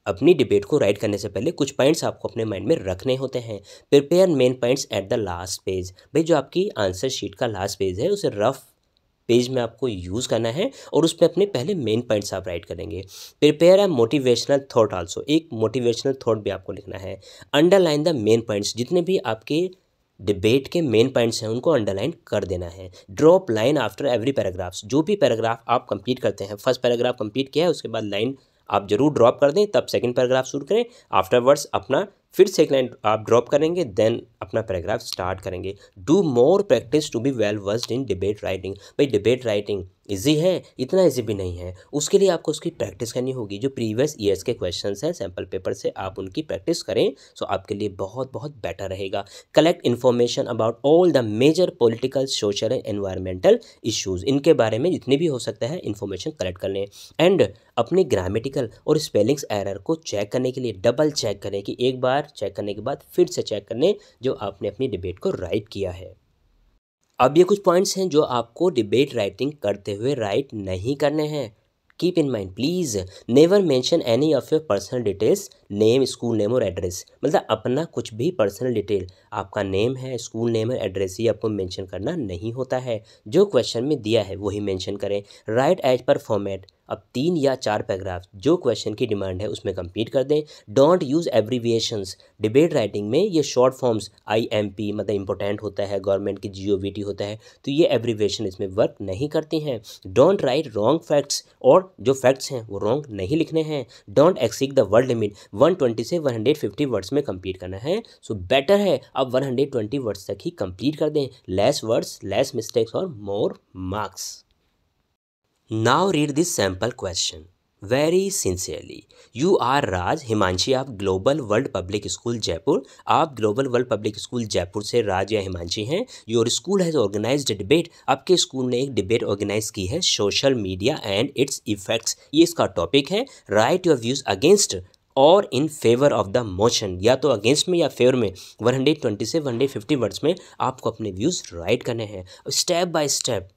अपनी debate को राइट करने से पहले कुछ पॉइंट्स आपको अपने माइंड में रखने होते हैं। Prepare main points at the last page. भाई जो आपकी आंसर शीट का लास्ट पेज है उसे रफ पेज में आपको यूज़ करना है और उस पर अपने पहले मेन पॉइंट्स आप राइट करेंगे। Prepare a motivational thought also, एक मोटिवेशनल थॉट भी आपको लिखना है। अंडरलाइन द मेन पॉइंट्स, जितने भी आपके डिबेट के मेन पॉइंट्स हैं उनको अंडरलाइन कर देना है। Drop line after every paragraphs, जो भी पैराग्राफ आप कंप्लीट करते हैं, फर्स्ट पैराग्राफ कंप्लीट किया है उसके बाद लाइन आप जरूर ड्रॉप कर दें, तब सेकंड पैराग्राफ शुरू करें। आफ्टरवर्ड्स अपना फिर सेकंड लाइन आप ड्रॉप करेंगे, देन अपना पैराग्राफ स्टार्ट करेंगे। Do more practice to be well versed in debate writing. भाई डिबेट राइटिंग इजी है, इतना इजी भी नहीं है, उसके लिए आपको उसकी प्रैक्टिस करनी होगी। जो प्रीवियस ईयर्स के क्वेश्चंस हैं सैम्पल पेपर से आप उनकी प्रैक्टिस करें तो आपके लिए बहुत बहुत बेटर रहेगा। Collect information about all the major political, social and environmental issues, इनके बारे में जितने भी हो सकता है इन्फॉर्मेशन कलेक्ट कर लें। एंड अपने ग्रामेटिकल और स्पेलिंग्स एरर को चेक करने के लिए डबल चेक करें कि एक बार चेक करने के बाद फिर से चेक करने जो आपने अपनी डिबेट को राइट किया है। अब ये कुछ पॉइंट्स हैं जो आपको डिबेट राइटिंग करते हुए राइट नहीं करने हैं। Keep in mind please, never mention any of your personal details, name, school name और एड्रेस। मतलब अपना कुछ भी पर्सनल डिटेल, आपका नेम है, स्कूल नेम है, एड्रेस, ये आपको मेंशन करना नहीं होता है। जो क्वेश्चन में दिया है वही मेंशन करें। राइट एज पर फॉर्मेट, अब 3 या 4 पैराग्राफ जो क्वेश्चन की डिमांड है उसमें कंप्लीट कर दें। Don't use abbreviations, debate writing में ये शॉर्ट फॉर्म्स IMP मतलब इंपॉर्टेंट होता है, गवर्नमेंट की GOVT होता है, तो ये एब्रीविएशन इसमें वर्क नहीं करती हैं। डोंट राइट रॉन्ग फैक्ट्स, और जो फैक्ट्स हैं वो रॉन्ग नहीं लिखने हैं। Don't exceed the word limit, 120 से 150 वर्ड्स में कंप्लीट करना है। सो बेटर है आप 120 वर्ड्स तक ही कंप्लीट कर दें। लेस वर्ड्स, लेस मिस्टेक्स और more marks. Now read this sample question very sincerely. You are Raj, Himanshi आप global world public school Jaipur. आप global world public school Jaipur से राज या हिमांशी हैं। Your school has organised debate, आपके स्कूल ने एक डिबेट ऑर्गेनाइज की है, social media and its effects, ये इसका टॉपिक है। राइट योर व्यूज़ अगेंस्ट और in favour of the motion, या तो अगेंस्ट में या फेवर में 120 से 150 वर्ड्स में आपको अपने व्यूज़ राइट करने हैं। स्टेप बाय स्टेप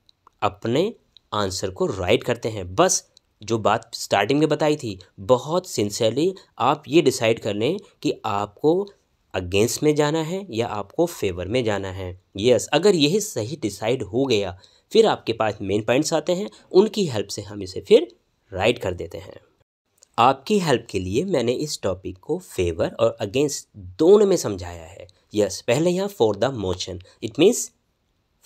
अपने आंसर को राइट करते हैं। बस जो बात स्टार्टिंग में बताई थी, बहुत सिंसियरली आप ये डिसाइड कर लें कि आपको अगेंस्ट में जाना है या आपको फेवर में जाना है। यस, अगर यही सही डिसाइड हो गया, फिर आपके पास मेन पॉइंट्स आते हैं, उनकी हेल्प से हम इसे फिर राइट कर देते हैं। आपकी हेल्प के लिए मैंने इस टॉपिक को फेवर और अगेंस्ट दोनों में समझाया है। यस, पहले यहाँ for the motion, it means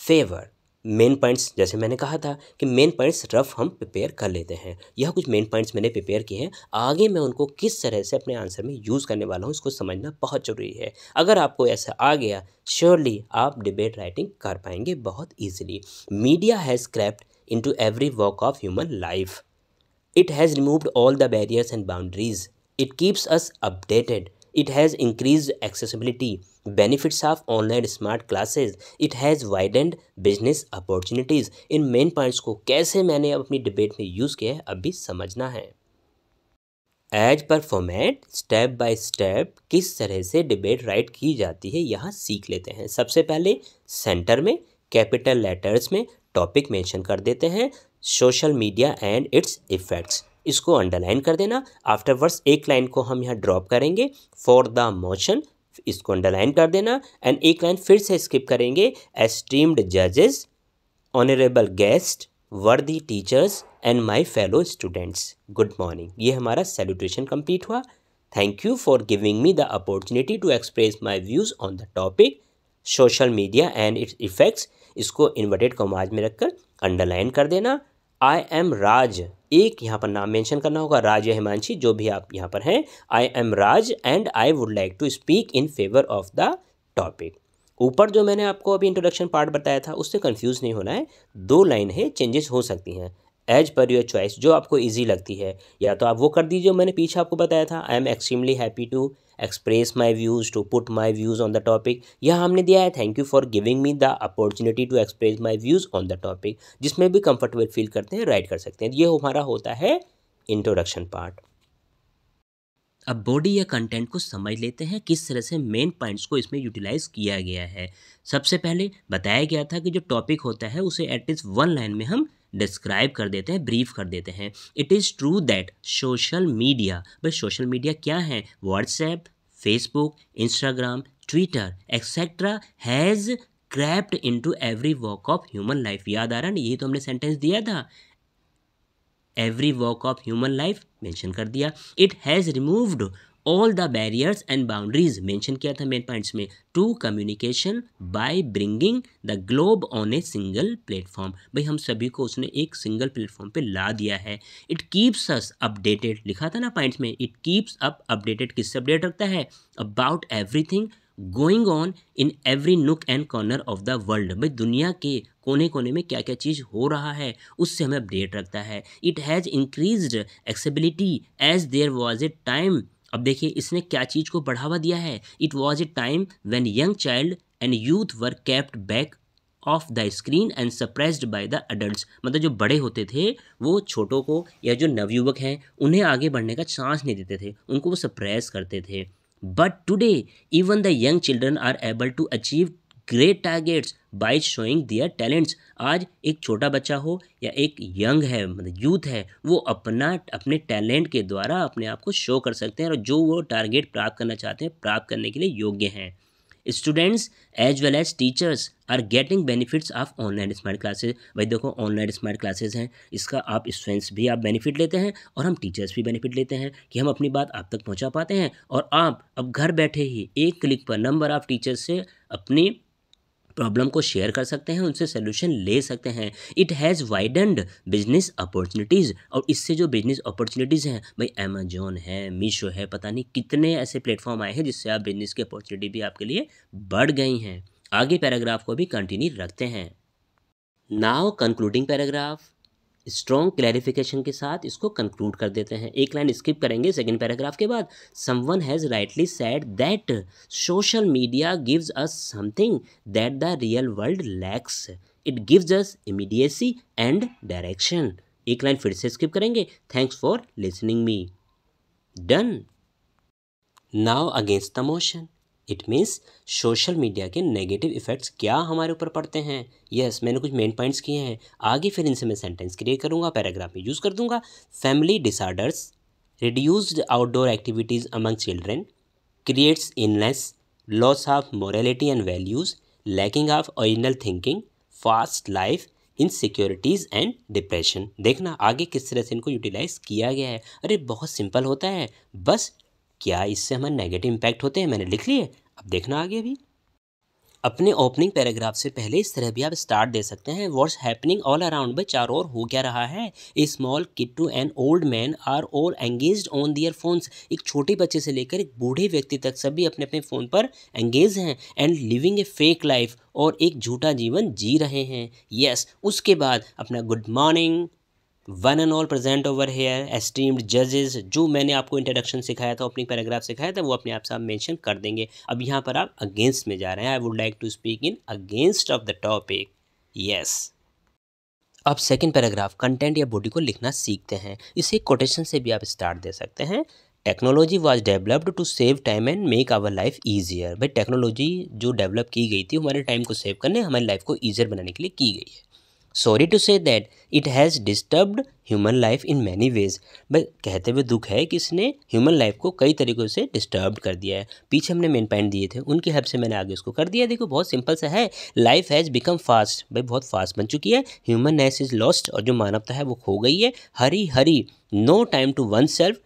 favour. Main points, जैसे मैंने कहा था कि मेन पॉइंट्स रफ हम प्रिपेयर कर लेते हैं। यह कुछ मेन पॉइंट्स मैंने प्रिपेयर किए हैं, आगे मैं उनको किस तरह से अपने आंसर में यूज़ करने वाला हूँ इसको समझना बहुत ज़रूरी है। अगर आपको ऐसा आ गया, श्योरली आप डिबेट राइटिंग कर पाएंगे बहुत easily. Media has crept into every walk of human life. It has removed all the barriers and boundaries. It keeps us updated. It has increased accessibility. Benefits of online smart classes. It has widened business opportunities. In main points को कैसे मैंने अपनी debate में use किया है अभी समझना है। As per format step by step किस तरह से डिबेट राइट की जाती है यहाँ सीख लेते हैं। सबसे पहले सेंटर में कैपिटल लेटर्स में टॉपिक मेंशन कर देते हैं, social media and its effects, इसको अंडरलाइन कर देना। आफ्टरवर्ड्स एक लाइन को हम यहाँ ड्रॉप करेंगे, फॉर द मोशन, इसको अंडरलाइन कर देना। एंड एक लाइन फिर से स्किप करेंगे, एस्टीम्ड जजेस, honourable guest, worthy teachers and my fellow students, good morning. ये हमारा सैल्यूटेशन कंप्लीट हुआ। Thank you for giving me the opportunity to express my views on the topic social media and its effects, इसको inverted commas में रखकर underline कर देना। आई am राज, एक यहाँ पर नाम मेंशन करना होगा, राज या हिमांशी जो भी आप यहाँ पर हैं। I am Raj and I would like to speak in favour of the topic. ऊपर जो मैंने आपको अभी इंट्रोडक्शन पार्ट बताया था उससे कंफ्यूज नहीं होना है, 2 लाइन है, चेंजेस हो सकती हैं एज पर योर चॉइस, जो आपको ईजी लगती है। या तो आप वो कर दीजिए, मैंने पीछे आपको बताया था, I am extremely happy to express my views, to put my views on the topic. यहाँ हमने दिया है thank you for giving me the opportunity to express my views on the topic, जिसमें भी कंफर्टेबल फील करते हैं right कर सकते हैं। ये हमारा होता है इंट्रोडक्शन पार्ट। अब बॉडी या कंटेंट को समझ लेते हैं किस तरह से मेन पॉइंट्स को इसमें यूटिलाइज किया गया है। सबसे पहले बताया गया था कि जो टॉपिक होता है उसे एटलीस्ट 1 लाइन में हम डिस्क्राइब कर देते हैं, ब्रीफ कर देते हैं। It is true that social media, भाई सोशल मीडिया क्या है, WhatsApp, Facebook, Instagram, Twitter etcetera has crept into every walk of human life. याद आ रहा ना, यही तो हमने सेंटेंस दिया था, every walk of human life mention कर दिया। It has removed all the barriers and boundaries mention किया था मेन पॉइंट्स में, to communication by bringing the globe on a single platform. भाई हम सभी को उसने एक सिंगल प्लेटफॉर्म पे ला दिया है। इट कीप्स अस अपडेटेड, लिखा था ना पॉइंट्स में, इट कीप्स अप अपडेटेड, किससे अपडेट रखता है, about everything going on in every नुक and corner of the world. भाई दुनिया के कोने कोने में क्या क्या चीज़ हो रहा है उससे हमें अपडेट रखता है। It has increased accessibility as there was a time, अब देखिए इसने क्या चीज़ को बढ़ावा दिया है, it was a time when young child and youth were kept back of the screen and suppressed by the adults. मतलब जो बड़े होते थे वो छोटों को या जो नवयुवक हैं उन्हें आगे बढ़ने का चांस नहीं देते थे, उनको वो सप्रेस करते थे। But today even the young children are able to achieve great targets by showing their talents. आज एक छोटा बच्चा हो या एक यंग है, मतलब यूथ है, वो अपने टैलेंट के द्वारा अपने आप को शो कर सकते हैं और जो वो टारगेट प्राप्त करना चाहते हैं प्राप्त करने के लिए योग्य हैं। Students as well as teachers are getting benefits of online smart classes. भाई देखो ऑनलाइन स्मार्ट क्लासेज हैं, इसका आप स्टूडेंट्स भी आप बेनिफिट लेते हैं और हम टीचर्स भी बेनिफिट लेते हैं कि हम अपनी बात आप तक पहुंचा पाते हैं। और आप अब घर बैठे ही एक क्लिक पर नंबर ऑफ टीचर्स से अपनी प्रॉब्लम को शेयर कर सकते हैं, उनसे सोल्यूशन ले सकते हैं। इट हैज़ वाइडन्ड बिजनेस अपॉर्चुनिटीज़, और इससे जो बिजनेस अपॉर्चुनिटीज़ हैं, भाई अमेजोन है, मीशो है, पता नहीं कितने ऐसे प्लेटफॉर्म आए हैं जिससे आप बिजनेस की अपॉर्चुनिटी भी आपके लिए बढ़ गई हैं। आगे पैराग्राफ को भी कंटिन्यू रखते हैं। Now concluding paragraph, strong clarification के साथ इसको कंक्लूड कर देते हैं। एक लाइन स्किप करेंगे सेकंड पैराग्राफ के बाद। Someone has rightly said that social media gives us something that the real world lakhs, it gives us immediacy and direction. एक लाइन फिर से स्किप करेंगे, thanks for listening me. Done. Now against the motion, it means social media के negative effects क्या हमारे ऊपर पड़ते हैं। यस, मैंने कुछ मेन पॉइंट्स किए हैं, आगे फिर इनसे मैं सेंटेंस क्रिएट करूँगा, पैराग्राफ में यूज़ कर दूंगा। Family disorders, reduced outdoor activities among children, creates illness, loss of morality and values, lacking of original thinking, fast life, insecurities and depression. देखना आगे किस तरह से इनको यूटिलाइज किया गया है। अरे बहुत सिंपल होता है, बस क्या इससे हमारे नेगेटिव इम्पैक्ट होते हैं, मैंने लिख लिए। अब देखना आगे भी अपने ओपनिंग पैराग्राफ से पहले इस तरह भी आप स्टार्ट दे सकते हैं, व्हाट्स हैपनिंग ऑल अराउंड। भाई चारों ओर हो क्या रहा है। A small kid to an old man are all engaged on their phones. एक छोटे बच्चे से लेकर एक बूढ़े व्यक्ति तक सभी अपने अपने फ़ोन पर एंगेज हैं। And living A fake life, और एक झूठा जीवन जी रहे हैं। यस, उसके बाद अपना good morning one and all present over here esteemed जजेस। जो मैंने आपको इंट्रोडक्शन सिखाया था, ओपनिंग पैराग्राफ सिखाया था, वो अपने आप से आप मेंशन कर देंगे। अब यहाँ पर आप अगेंस्ट में जा रहे हैं। I would like to speak in against of the topic. Yes, अब सेकंड पैराग्राफ कंटेंट या बॉडी को लिखना सीखते हैं। इसे कोटेशन से भी आप स्टार्ट दे सकते हैं। Technology was developed to save time and make our life easier. भाई टेक्नोलॉजी जो डेवलप की गई थी हमारे टाइम को सेव करने, हमारी लाइफ को ईजियर बनाने के लिए की गई है। Sorry to say that it has disturbed human life in many ways. भाई कहते हुए दुख है कि इसने ह्यूमन लाइफ को कई तरीक़ों से डिस्टर्ब कर दिया है। पीछे हमने मेन पॉइंट दिए थे, उनकी हेल्प से मैंने आगे उसको कर दिया। देखो बहुत सिंपल सा है। लाइफ हैज़ बिकम फास्ट, भाई बहुत फास्ट बन चुकी है। ह्यूमन नेस इज़ लॉस्ट, और जो मानवता है वो खो गई है। Hurry hurry, no time to oneself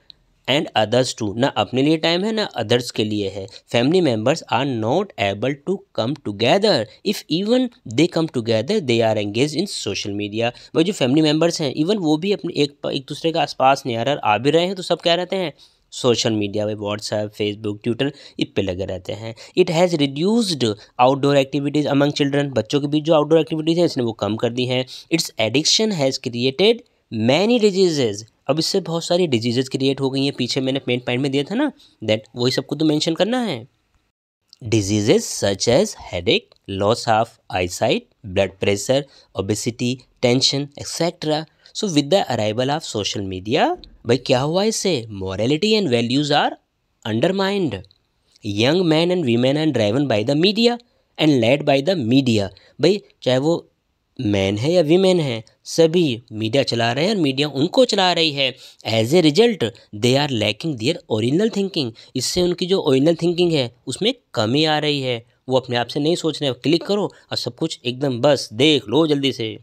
and others too, ना अपने लिए टाइम है ना अदर्स के लिए है। Family members are not able to come together, if even they come together they are engage in social media. वो जो फैमिली मेम्बर्स हैं, इवन वो भी अपने एक दूसरे के आसपास नहीं आ भी रहे हैं, तो सब क्या रहते हैं सोशल मीडिया में, व्हाट्सएप, फेसबुक, ट्विटर, इस पे लगे रहते हैं। It has reduced outdoor activities among children, बच्चों के बीच जो आउटडोर एक्टिविटीज़ हैं इसने वो कम कर दी हैं। It's addiction has created many diseases, अब इससे बहुत सारी डिजीजेज क्रिएट हो गई हैं। पीछे मैंने मेन पॉइंट में दिया था ना, दैट वही सबको तो मेंशन करना है। Diseases such as headache, loss of eyesight, blood pressure, obesity, tension etcetera. So with the arrival of social media, भाई क्या हुआ इससे, morality and values are undermined. Young man and women are driven by the media and led by the media. भाई चाहे वो man है या women है, सभी मीडिया चला रहे हैं और मीडिया उनको चला रही है। As a result they are lacking their original thinking, इससे उनकी जो ओरिजिनल थिंकिंग है उसमें कमी आ रही है। वो अपने आप से नहीं सोच रहे, क्लिक करो और सब कुछ एकदम बस देख लो जल्दी से।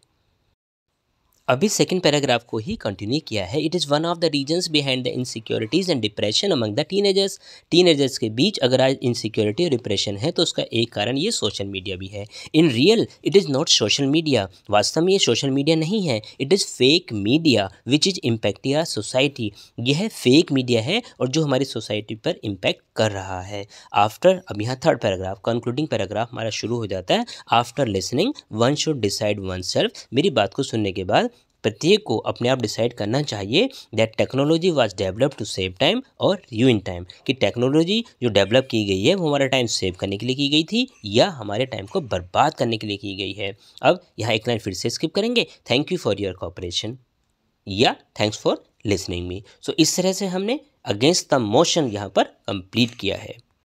अभी सेकंड पैराग्राफ को ही कंटिन्यू किया है। It is one of the reasons behind the insecurities and depression among the teenagers. Teenagers के बीच अगर आज इनसिक्योरिटी और डिप्रेशन है तो उसका एक कारण ये सोशल मीडिया भी है। In real it is not social media, वास्तव में ये सोशल मीडिया नहीं है। It is fake media which is impacting our society. यह फेक मीडिया है और जो हमारी सोसाइटी पर इम्पैक्ट कर रहा है। आफ्टर, अब यहाँ थर्ड पैराग्राफ कंक्लूडिंग पैराग्राफ हमारा शुरू हो जाता है। After listening one should decide one self. मेरी बात को सुनने के बाद प्रत्येक को अपने आप डिसाइड करना चाहिए that technology was develop to save time और यूइन टाइम, कि टेक्नोलॉजी जो डेवलप की गई है वो हमारा टाइम सेव करने के लिए की गई थी या हमारे टाइम को बर्बाद करने के लिए की गई है। अब यहाँ एक लाइन फिर से स्किप करेंगे, thank you for your cooperation या थैंक्स फॉर लिसनिंग मी। सो इस तरह से हमने अगेंस्ट द मोशन यहाँ पर कंप्लीट किया है।